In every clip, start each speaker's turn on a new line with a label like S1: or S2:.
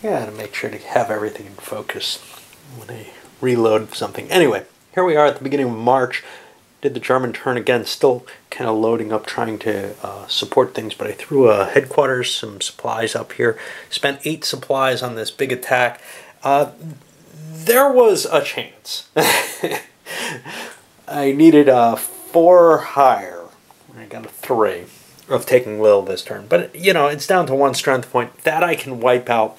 S1: Yeah, to make sure to have everything in focus when I reload something. Anyway, here we are at the beginning of March. Did the German turn again, still kind of loading up, trying to support things, but I threw a headquarters, some supplies up here. Spent 8 supplies on this big attack. There was a chance. I needed 4 higher. I got a 3 of taking Lille this turn. But, you know, it's down to 1 strength point. That I can wipe out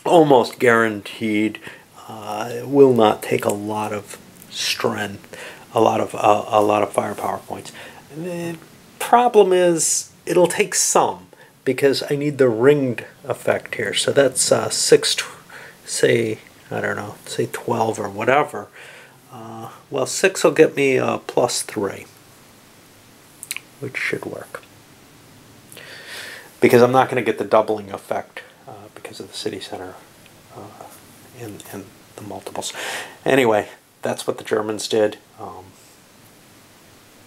S1: almost guaranteed. It will not take a lot of strength, a lot of firepower points. The problem is it'll take some because I need the ringed effect here. So that's 6, say, I don't know, say 12 or whatever. Well, 6 will get me +3, which should work. Because I'm not going to get the doubling effect because of the city center and the multiples. Anyway, that's what the Germans did.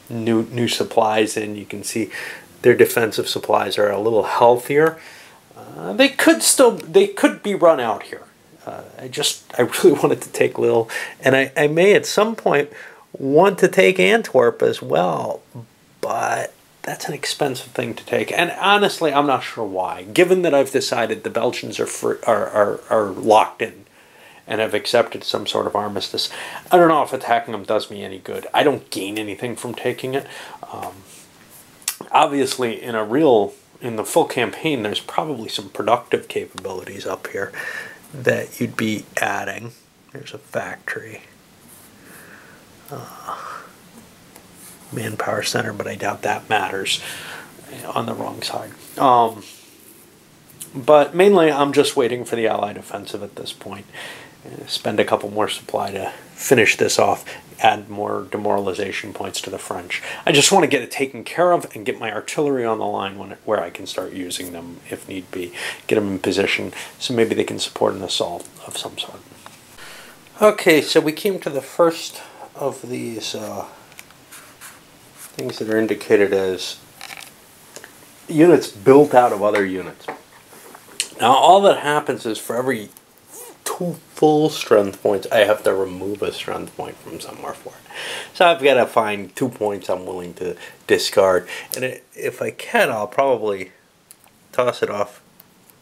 S1: New supplies in. You can see their defensive supplies are a little healthier. They could be run out here. I really wanted to take Lille, and I may at some point want to take Antwerp as well, but that's an expensive thing to take. And honestly, I'm not sure why. Given that I've decided the Belgians are locked in and have accepted some sort of armistice, I don't know if attacking them does me any good. I don't gain anything from taking it. Obviously, in the full campaign, there's probably some productive capabilities up here that you'd be adding. There's a factory. Manpower center, but I doubt that matters on the wrong side. But mainly I'm just waiting for the Allied offensive at this point. Spend a couple more supply to finish this off, add more demoralization points to the French. I just want to get it taken care of and get my artillery on the line where I can start using them if need be. Get them in position so maybe they can support an assault of some sort. Okay, so we came to the first of these things that are indicated as units built out of other units. Now all that happens is for every 2 full strength points, I have to remove a strength point from somewhere for it. So I've got to find 2 points I'm willing to discard. And if I can, I'll probably toss it off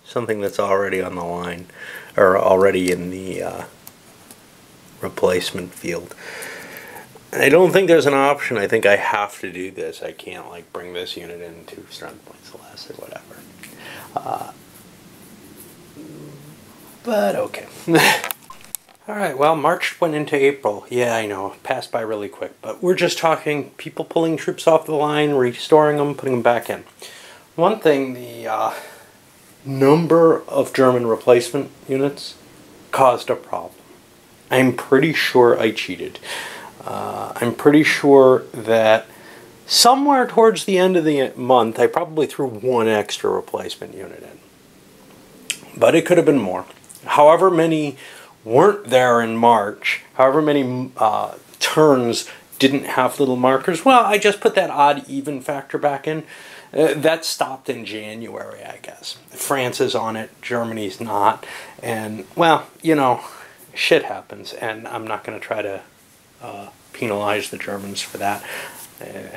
S1: something that's already on the line, or already in the replacement field. I don't think there's an option. I think I have to do this. I can't like bring this unit in 2 strength points less or whatever. But okay. Alright, well, March went into April. Yeah, I know, passed by really quick. But we're just talking people pulling troops off the line, restoring them, putting them back in. One thing, the number of German replacement units caused a problem. I'm pretty sure I cheated. I'm pretty sure that somewhere towards the end of the month, I probably threw 1 extra replacement unit in. But it could have been more. However many weren't there in March, however many turns didn't have little markers, well, I just put that odd-even factor back in. That stopped in January, I guess. France is on it, Germany's not. And, well, you know, shit happens, and I'm not going to try to penalize the Germans for that.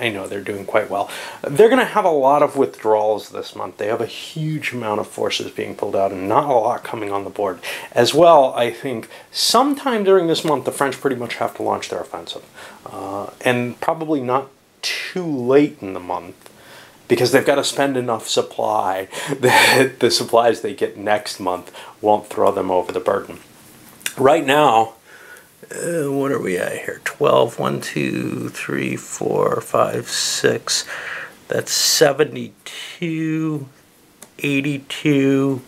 S1: I know they're doing quite well. They're going to have a lot of withdrawals this month. They have a huge amount of forces being pulled out and not a lot coming on the board. As well, I think sometime during this month, the French pretty much have to launch their offensive. And probably not too late in the month, because they've got to spend enough supply that the supplies they get next month won't throw them over the burden. Right now, what are we at here? 12, 1, 2, 3, 4, 5, 6. That's 72, 82.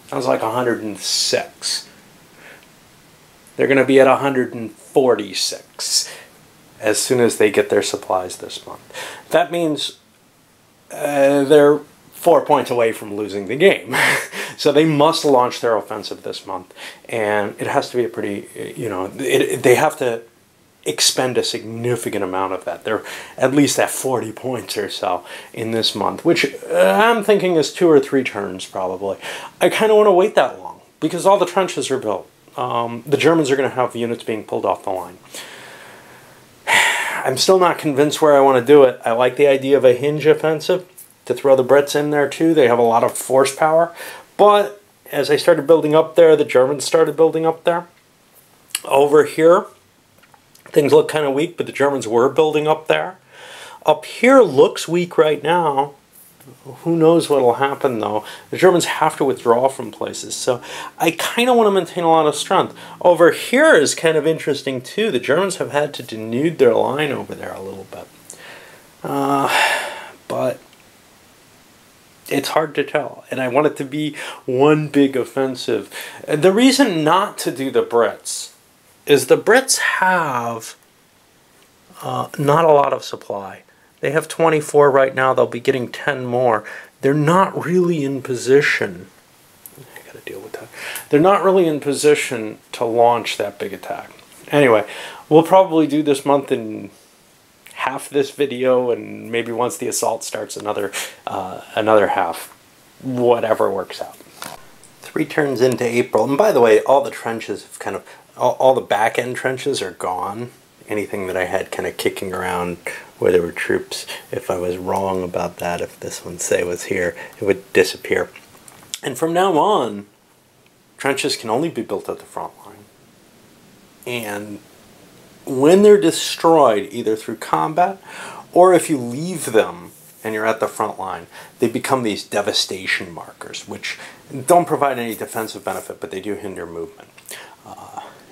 S1: Sounds like 106. They're going to be at 146 as soon as they get their supplies this month. That means they're 4 points away from losing the game. So they must launch their offensive this month. And it has to be a pretty, you know, they have to expend a significant amount of that. They're at least at 40 points or so in this month, which I'm thinking is 2 or 3 turns probably. I kind of want to wait that long because all the trenches are built. The Germans are going to have units being pulled off the line. I'm still not convinced where I want to do it. I like the idea of a hinge offensive to throw the Brits in there too. They have a lot of force power, but as I started building up there, the Germans started building up there. Over here, things look kind of weak, but the Germans were building up there. Up here looks weak right now. Who knows what will happen, though. The Germans have to withdraw from places, so I kind of want to maintain a lot of strength. Over here is kind of interesting, too. The Germans have had to denude their line over there a little bit. But it's hard to tell, and I want it to be one big offensive. The reason not to do the Brits is the Brits have not a lot of supply. They have 24 right now. They'll be getting 10 more. They're not really in position. I gotta deal with that. They're not really in position to launch that big attack. Anyway, we'll probably do this month in half this video, and maybe once the assault starts, another half. Whatever works out. 3 turns into April, and by the way, all the trenches have kind of all the back end trenches are gone. Anything that I had kind of kicking around where there were troops, if I was wrong about that, if this one, say, was here, it would disappear. And from now on, trenches can only be built at the front line. And when they're destroyed, either through combat, or if you leave them and you're at the front line, they become these devastation markers, which don't provide any defensive benefit, but they do hinder movement.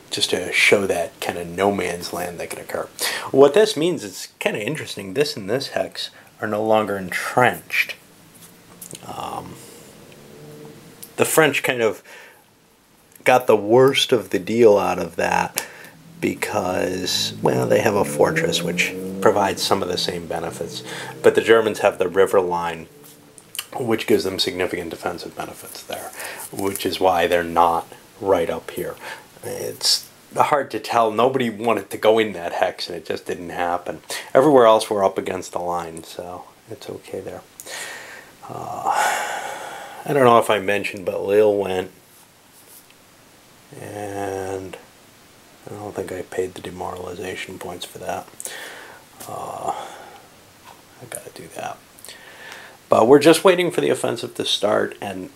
S1: Just to show that kind of no man's land that can occur. What this means is kind of interesting. This and this hex are no longer entrenched. The French kind of got the worst of the deal out of that because, well, they have a fortress which provides some of the same benefits, but the Germans have the river line, which gives them significant defensive benefits there, which is why they're not right up here. It's hard to tell. Nobody wanted to go in that hex, and it just didn't happen. Everywhere else we're up against the line, so it's okay there. I don't know if I mentioned, but Lille went, and I don't think I paid the demoralization points for that. I gotta do that. But we're just waiting for the offensive to start, and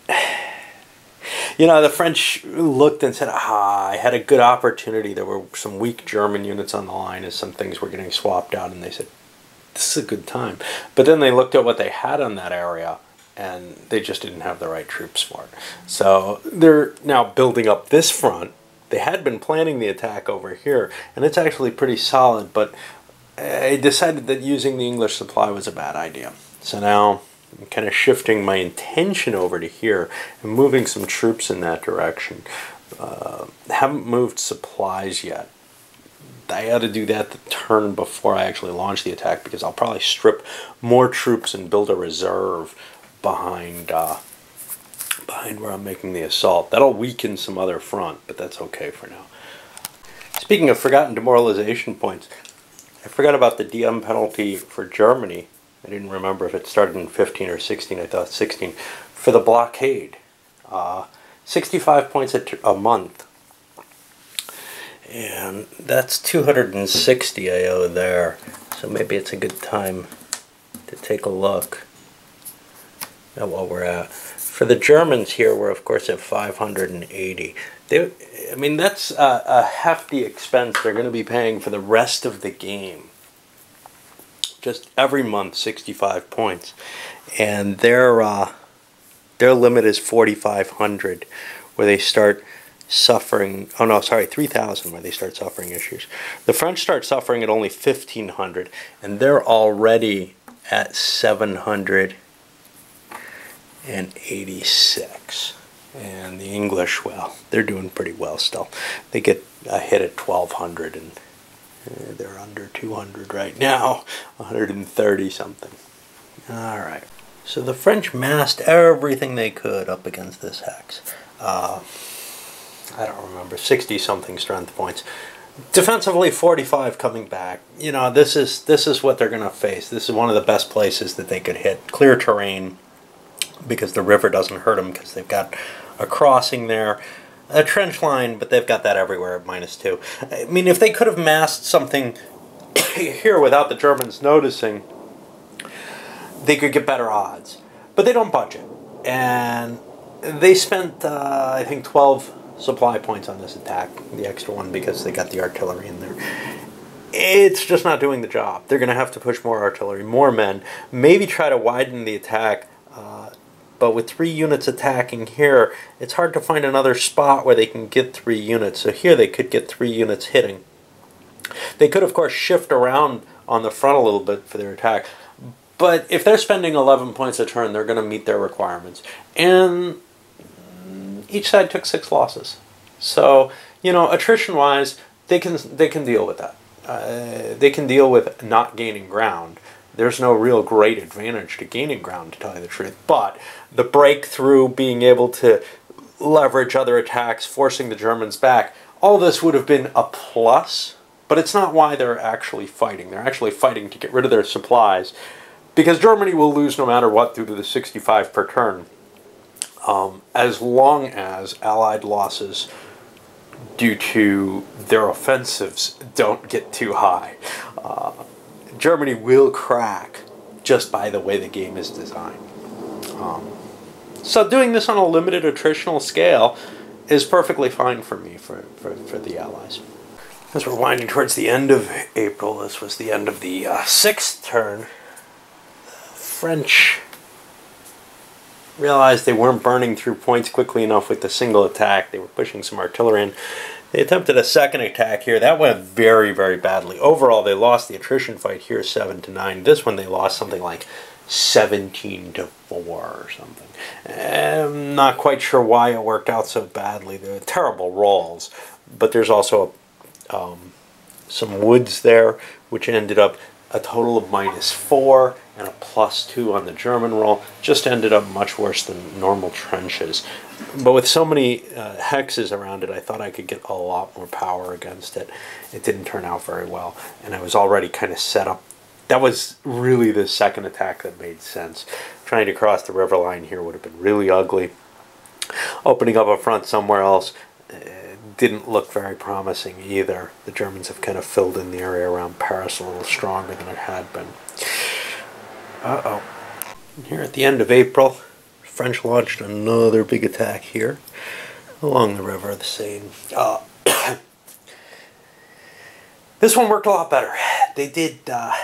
S1: you know, the French looked and said, I had a good opportunity. There were some weak German units on the line as some things were getting swapped out, and they said, this is a good time. But then they looked at what they had on that area, and they just didn't have the right troops for it. So they're now building up this front. They had been planning the attack over here, and it's actually pretty solid, but I decided that using the English supply was a bad idea. So now I'm kind of shifting my intention over to here and moving some troops in that direction. Haven't moved supplies yet. I ought to do that the turn before I actually launch the attack, because I'll probably strip more troops and build a reserve behind where I'm making the assault. That'll weaken some other front, but that's okay for now. Speaking of forgotten demoralization points, I forgot about the DM penalty for Germany. I didn't remember if it started in 15 or 16. I thought 16. For the blockade. 65 points a month. And that's 260 I owe there. So maybe it's a good time to take a look at what we're at. For the Germans here, we're of course at 580. I mean, that's a hefty expense they're going to be paying for the rest of the game. Just every month, 65 points, and their limit is 4,500, where they start suffering. Oh no, sorry, 3,000, where they start suffering issues. The French start suffering at only 1,500, and they're already at 786. And the English, well, they're doing pretty well still. They get a hit at 1,200 and. They're under 200 right now, 130 something. Alright, so the French massed everything they could up against this hex. I don't remember, 60 something strength points. Defensively, 45 coming back. You know, this is what they're going to face. This is one of the best places that they could hit. Clear terrain, because the river doesn't hurt them because they've got a crossing there. A trench line, but they've got that everywhere at -2. I mean, if they could have masked something here without the Germans noticing, they could get better odds. But they don't budget. And they spent, I think, 12 supply points on this attack, the extra one because they got the artillery in there. It's just not doing the job. They're going to have to push more artillery, more men, maybe try to widen the attack. But with 3 units attacking here, it's hard to find another spot where they can get 3 units. So here they could get 3 units hitting. They could, of course, shift around on the front a little bit for their attack. But if they're spending 11 points a turn, they're going to meet their requirements. And each side took 6 losses. So, you know, attrition-wise, they can deal with that. They can deal with not gaining ground. There's no real great advantage to gaining ground, to tell you the truth. But the breakthrough, being able to leverage other attacks, forcing the Germans back, all this would have been a plus, but it's not why they're actually fighting. They're actually fighting to get rid of their supplies, because Germany will lose no matter what due to the 65 per turn, as long as Allied losses due to their offensives don't get too high. Germany will crack just by the way the game is designed. So doing this on a limited attritional scale is perfectly fine for me, for the Allies. As we're winding towards the end of April, this was the end of the 6th turn, the French realized they weren't burning through points quickly enough with the single attack. They were pushing some artillery in. They attempted a second attack here. That went very, very badly. Overall, they lost the attrition fight here 7-9. This one they lost something like 17-4 or something. I'm not quite sure why it worked out so badly. They're terrible rolls, but there's also some woods there, which ended up a total of -4 and a +2 on the German roll. Just ended up much worse than normal trenches. But with so many hexes around it, I thought I could get a lot more power against it. It didn't turn out very well, and I was already kind of set up. That was really the second attack that made sense. Trying to cross the river line here would have been really ugly. Opening up a front somewhere else didn't look very promising either. The Germans have kind of filled in the area around Paris a little stronger than it had been. Uh-oh. Here at the end of April, French launched another big attack here along the river, the Seine. This one worked a lot better. They did, I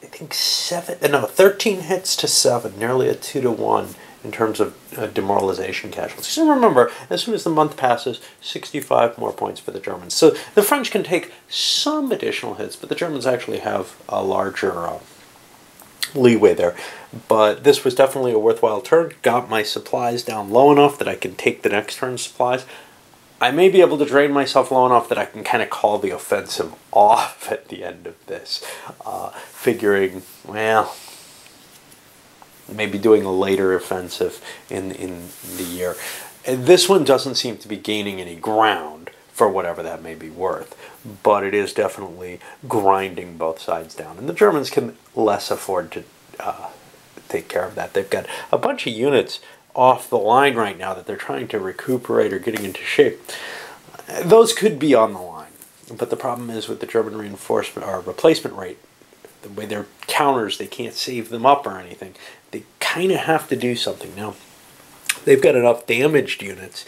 S1: think 13 hits to 7, nearly a 2-to-1 in terms of demoralization casualties. So remember, as soon as the month passes, 65 more points for the Germans. So the French can take some additional hits, but the Germans actually have a larger leeway there. But this was definitely a worthwhile turn. Got my supplies down low enough that I can take the next turn's supplies. I may be able to drain myself low enough that I can kind of call the offensive off at the end of this. Figuring, well, maybe doing a later offensive in the year. And this one doesn't seem to be gaining any ground, for whatever that may be worth. But it is definitely grinding both sides down. And the Germans can less afford to take care of that. They've got a bunch of units off the line right now that they're trying to recuperate or getting into shape. Those could be on the line. But the problem is with the German reinforcement or replacement rate, the way they're counters, they can't save them up or anything. They kind of have to do something. Now, they've got enough damaged units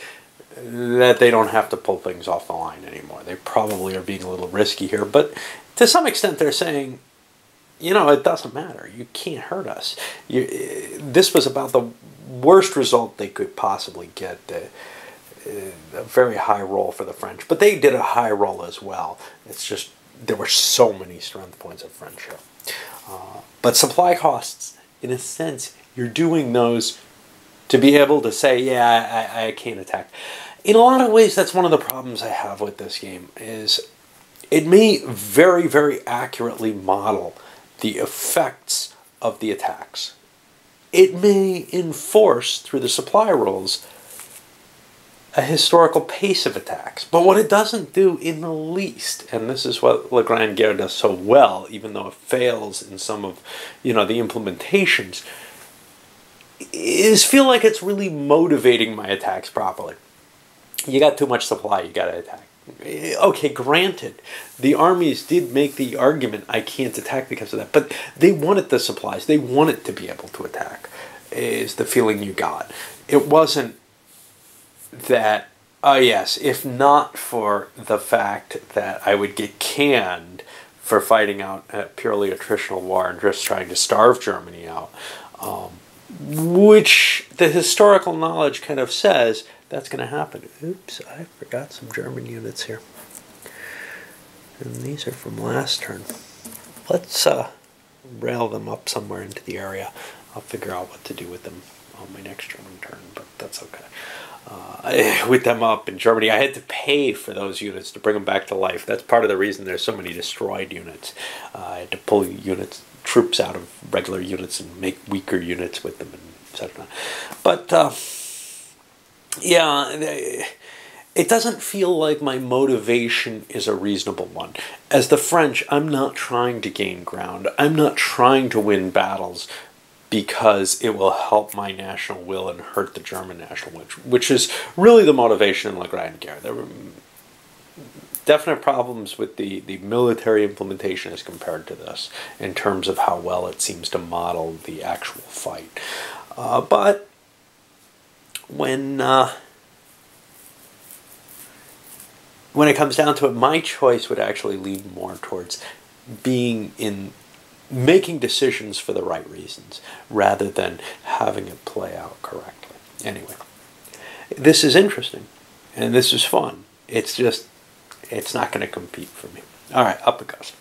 S1: that they don't have to pull things off the line anymore. They probably are being a little risky here, but to some extent they're saying, you know, it doesn't matter. You can't hurt us. This was about the worst result they could possibly get. A very high roll for the French, but they did a high roll as well. It's just there were so many strength points of French here. But supply costs, in a sense, you're doing those to be able to say, yeah, I can't attack. In a lot of ways, that's one of the problems I have with this game, is it may very, very accurately model the effects of the attacks. It may enforce, through the supply rolls, a historical pace of attacks. But what it doesn't do in the least, and this is what La Grande Guerre does so well, even though it fails in some of, the implementations, is feel like it's really motivating my attacks properly. You got too much supply, you got to attack. Okay, granted, the armies did make the argument, I can't attack because of that, but they wanted the supplies. They wanted to be able to attack, is the feeling you got. It wasn't that, oh yes, if not for the fact that I would get canned for fighting out a purely attritional war and just trying to starve Germany out, which the historical knowledge kind of says that's going to happen. Oops, I forgot some German units here. And these are from last turn. Let's rail them up somewhere into the area. I'll figure out what to do with them on my next German turn, but that's okay. With them up in Germany, I had to pay for those units to bring them back to life. That's part of the reason there's so many destroyed units. I had to pull troops out of regular units and make weaker units with them, etc. But yeah, it doesn't feel like my motivation is a reasonable one. As the French, I'm not trying to gain ground. I'm not trying to win battles because it will help my national will and hurt the German national will, which is really the motivation in La Grande Guerre. There were definite problems with the military implementation as compared to this in terms of how well it seems to model the actual fight. But when it comes down to it, my choice would actually lean more towards making decisions for the right reasons rather than having it play out correctly. Anyway, this is interesting and this is fun. It's just, it's not going to compete for me. All right, up it goes.